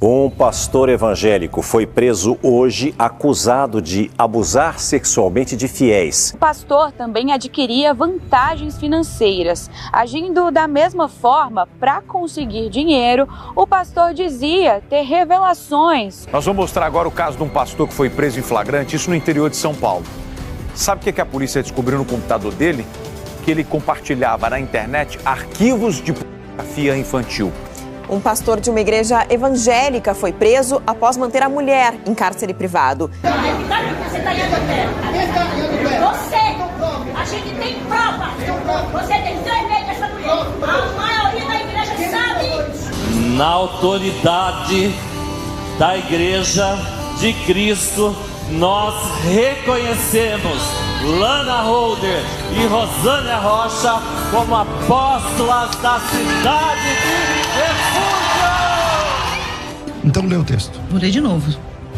Um pastor evangélico foi preso hoje acusado de abusar sexualmente de fiéis. O pastor também adquiria vantagens financeiras. Agindo da mesma forma para conseguir dinheiro, o pastor dizia ter revelações. Nós vamos mostrar agora o caso de um pastor que foi preso em flagrante, isso no interior de São Paulo. Sabe o que a polícia descobriu no computador dele? Que ele compartilhava na internet arquivos de pornografia infantil. Um pastor de uma igreja evangélica foi preso após manter a mulher em cárcere privado. Você está em adultério. Você, a gente tem prova. Você tem 3 meses dessa mulher. A maioria da igreja sabe. Na autoridade da Igreja de Cristo, nós reconhecemos Lana Holder e Rosânia Rocha como apóstolas da cidade de refúgio. Então lê o texto. Vou ler de novo.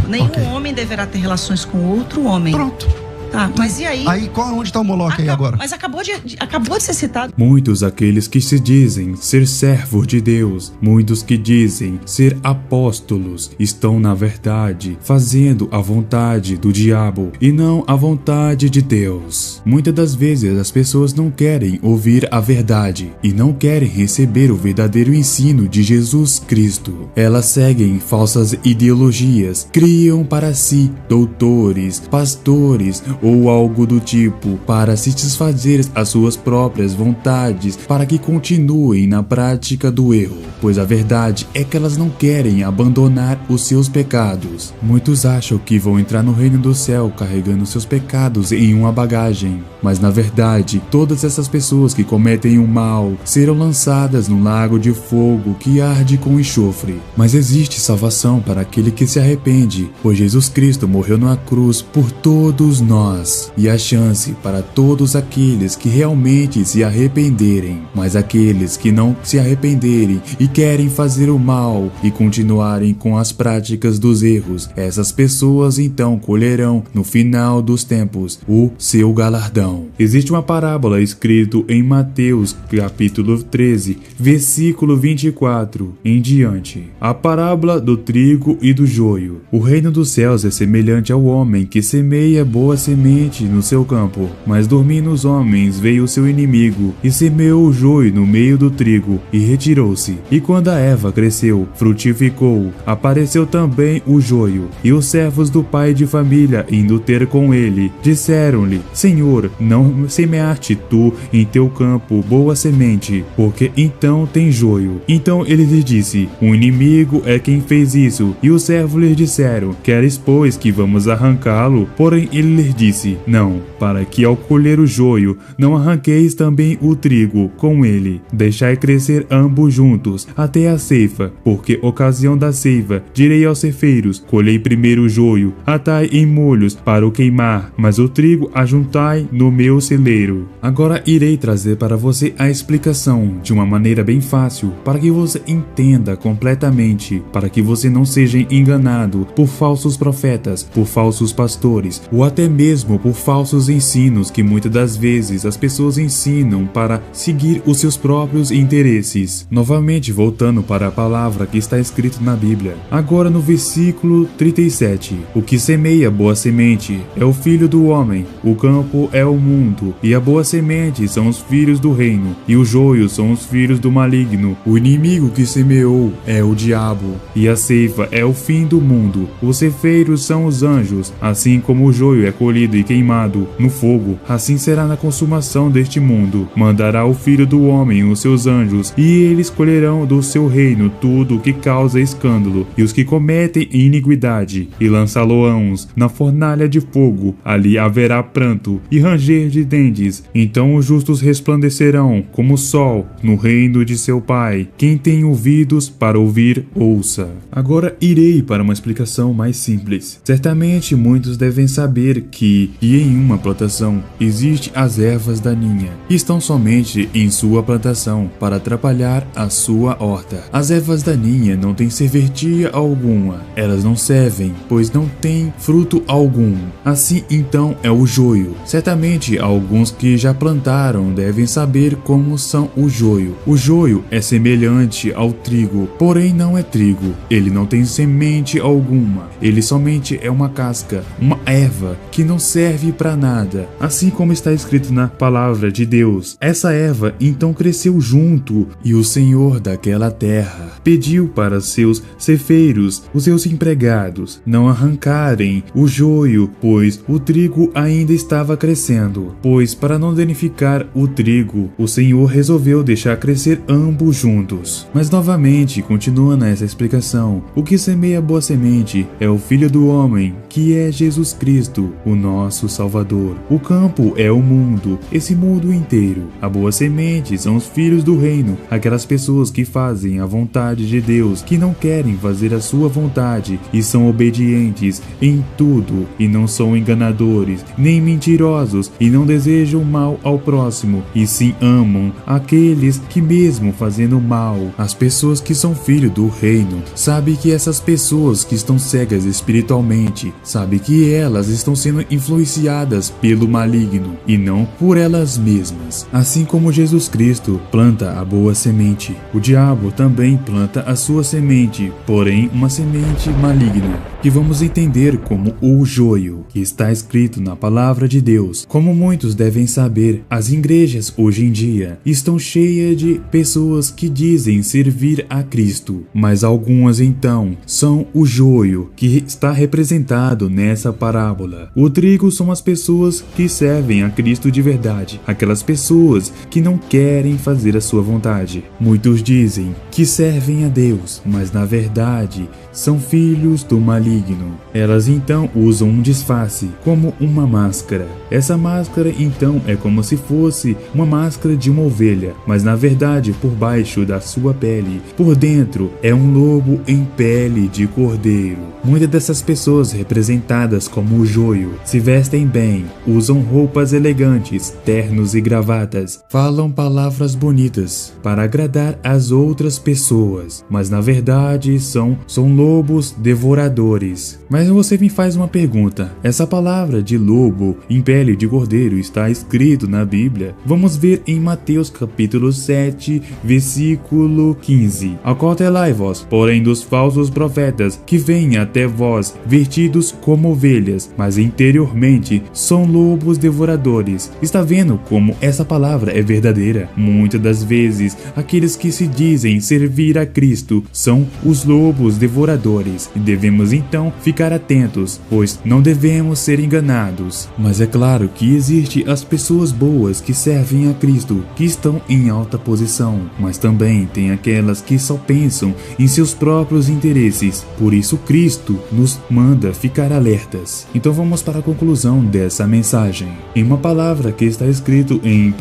Nenhum homem deverá ter relações com outro homem. Pronto. Tá, mas e aí? Aí, onde está o Moloque aí agora? Mas acabou de ser citado. Muitos aqueles que se dizem ser servos de Deus, muitos que dizem ser apóstolos, estão na verdade fazendo a vontade do diabo e não a vontade de Deus. Muitas das vezes as pessoas não querem ouvir a verdade e não querem receber o verdadeiro ensino de Jesus Cristo. Elas seguem falsas ideologias, criam para si doutores, pastores ou algo do tipo para satisfazer as suas próprias vontades, para que continuem na prática do erro, pois a verdade é que elas não querem abandonar os seus pecados. Muitos acham que vão entrar no reino do céu carregando seus pecados em uma bagagem, mas na verdade todas essas pessoas que cometem o mal serão lançadas no lago de fogo que arde com enxofre. Mas existe salvação para aquele que se arrepende, pois Jesus Cristo morreu na cruz por todos nós. E a chance para todos aqueles que realmente se arrependerem, mas aqueles que não se arrependerem e querem fazer o mal e continuarem com as práticas dos erros, essas pessoas então colherão no final dos tempos o seu galardão. Existe uma parábola escrita em Mateus capítulo 13, versículo 24 em diante. A parábola do trigo e do joio. O reino dos céus é semelhante ao homem que semeia boa semente no seu campo, mas dormindo os homens veio o seu inimigo e semeou o joio no meio do trigo e retirou-se. E quando a erva cresceu, frutificou, apareceu também o joio. E os servos do pai de família, indo ter com ele, disseram-lhe: Senhor, não semeaste tu em teu campo boa semente, porque então tem joio. Então ele lhe disse: o inimigo é quem fez isso. E os servos lhe disseram: Queres, pois, que vamos arrancá-lo? Porém ele lhe disse: Não, para que ao colher o joio, não arranqueis também o trigo com ele. Deixai crescer ambos juntos, até a ceifa, porque ocasião da ceifa, direi aos ceifeiros: colhei primeiro o joio, atai em molhos para o queimar, mas o trigo ajuntai no meu celeiro. Agora irei trazer para você a explicação de uma maneira bem fácil, para que você entenda completamente, para que você não seja enganado por falsos profetas, por falsos pastores, ou até mesmo por falsos ensinos que muitas das vezes as pessoas ensinam para seguir os seus próprios interesses. Novamente voltando para a palavra que está escrito na Bíblia. Agora no versículo 37. O que semeia boa semente é o filho do homem, o campo é o mundo, e a boa semente são os filhos do reino, e o joio são os filhos do maligno. O inimigo que semeou é o diabo, e a ceifa é o fim do mundo. Os ceifeiros são os anjos, assim como o joio é colhido e queimado no fogo, assim será na consumação deste mundo. Mandará o Filho do Homem os seus anjos, e eles colherão do seu reino tudo o que causa escândalo, e os que cometem iniquidade, e lançá-lo-ãos na fornalha de fogo. Ali haverá pranto e ranger de dentes. Então os justos resplandecerão como o sol no reino de seu Pai. Quem tem ouvidos para ouvir, ouça. Agora irei para uma explicação mais simples. Certamente muitos devem saber que que em uma plantação existe as ervas daninhas, que estão somente em sua plantação para atrapalhar a sua horta. As ervas daninhas não têm serventia alguma, elas não servem, pois não têm fruto algum. Assim então é o joio. Certamente alguns que já plantaram devem saber como são o joio. O joio é semelhante ao trigo, porém não é trigo. Ele não tem semente alguma, ele somente é uma casca, uma erva que não serve para nada. Assim como está escrito na palavra de Deus, essa erva então cresceu junto, e o Senhor daquela terra pediu para seus ceifeiros, os seus empregados, não arrancarem o joio, pois o trigo ainda estava crescendo. Pois para não danificar o trigo, o Senhor resolveu deixar crescer ambos juntos. Mas novamente continua nessa explicação: o que semeia boa semente é o Filho do Homem, que é Jesus Cristo, o nosso Salvador. O campo é o mundo, esse mundo inteiro. A boa semente são os filhos do reino, aquelas pessoas que fazem a vontade de Deus, que não querem fazer a sua vontade e são obedientes em tudo, e não são enganadores, nem mentirosos, e não desejam mal ao próximo, e sim amam aqueles que, mesmo fazendo mal, as pessoas que são filhos do reino, sabem que essas pessoas que estão cegas espiritualmente, sabem que elas estão sendo influenciadas pelo maligno e não por elas mesmas. Assim como Jesus Cristo planta a boa semente, o diabo também planta a sua semente, porém uma semente maligna, que vamos entender como o joio, que está escrito na palavra de Deus. Como muitos devem saber, as igrejas hoje em dia estão cheias de pessoas que dizem servir a Cristo, mas algumas então são o joio, que está representado nessa parábola. O trigo são as pessoas que servem a Cristo de verdade, aquelas pessoas que não querem fazer a sua vontade. Muitos dizem que servem a Deus, mas na verdade são filhos do maligno. Elas então usam um disfarce, como uma máscara. Essa máscara então é como se fosse uma máscara de uma ovelha, mas na verdade por baixo da sua pele, por dentro, é um lobo em pele de cordeiro. Muitas dessas pessoas representadas como o joio se vestem bem, usam roupas elegantes, ternos e gravatas, falam palavras bonitas para agradar as outras pessoas, mas na verdade são lobos devoradores. Mas você me faz uma pergunta: essa palavra de lobo em pele de cordeiro está escrito na Bíblia? Vamos ver em Mateus capítulo 7, versículo 15. Acautelai-vos, porém, dos falsos profetas, que vêm até vós vestidos como ovelhas, mas interiormente são lobos devoradores. Está vendo como essa palavra é verdadeira? Muitas das vezes, aqueles que se dizem servir a Cristo são os lobos devoradores, e devemos então ficar atentos, pois não devemos ser enganados. Mas é claro que existe as pessoas boas que servem a Cristo, que estão em alta posição, mas também tem aquelas que só pensam em seus próprios interesses. Por isso Cristo nos manda ficar alertas. Então vamos para a conclusão dessa mensagem, em uma palavra que está escrito em 1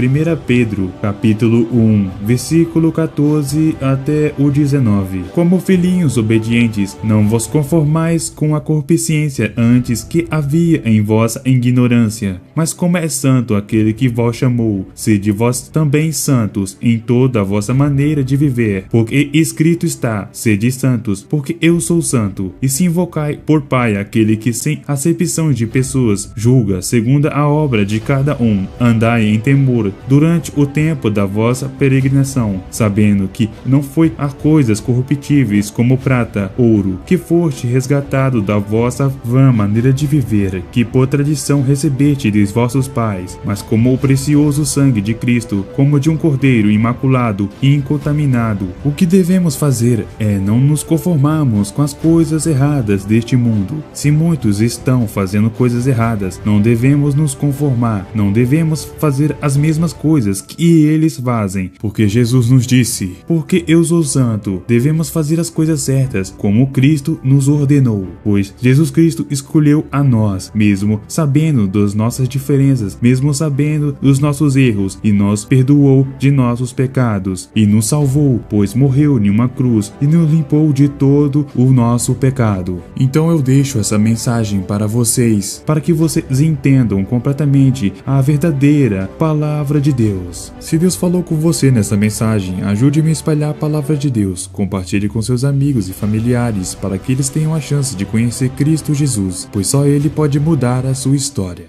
Pedro capítulo 1, versículo 14 até o 19. Como filhinhos obedientes, não vos conformais com a concupiscência antes que havia em vossa ignorância, mas como é santo aquele que vos chamou, sede vós também santos em toda a vossa maneira de viver, porque escrito está: sede santos, porque eu sou santo. E se invocai por Pai aquele que sem acepção de pessoas julga segundo a obra de cada um, andai em temor durante o tempo da vossa peregrinação, sabendo que não foi a coisas corruptíveis como prata, ouro, que foste resgatado da vossa vã maneira de viver, que por tradição recebeste dos vossos pais, mas como o precioso sangue de Cristo, como de um cordeiro imaculado e incontaminado. O que devemos fazer é não nos conformarmos com as coisas erradas deste mundo. Se muitos estão fazendo coisas erradas, não devemos nos conformar, não devemos fazer as mesmas coisas que eles fazem, porque Jesus nos disse: porque eu sou santo, devemos fazer as coisas certas, como Cristo nos ordenou, pois Jesus Cristo escolheu a nós, mesmo sabendo das nossas diferenças, mesmo sabendo dos nossos erros, e nos perdoou de nossos pecados, e nos salvou, pois morreu em uma cruz e nos limpou de todo o nosso pecado. Então eu deixo essa mensagem para vocês, para para que vocês entendam completamente a verdadeira palavra de Deus. Se Deus falou com você nessa mensagem, ajude-me a espalhar a palavra de Deus. Compartilhe com seus amigos e familiares para que eles tenham a chance de conhecer Cristo Jesus, pois só Ele pode mudar a sua história.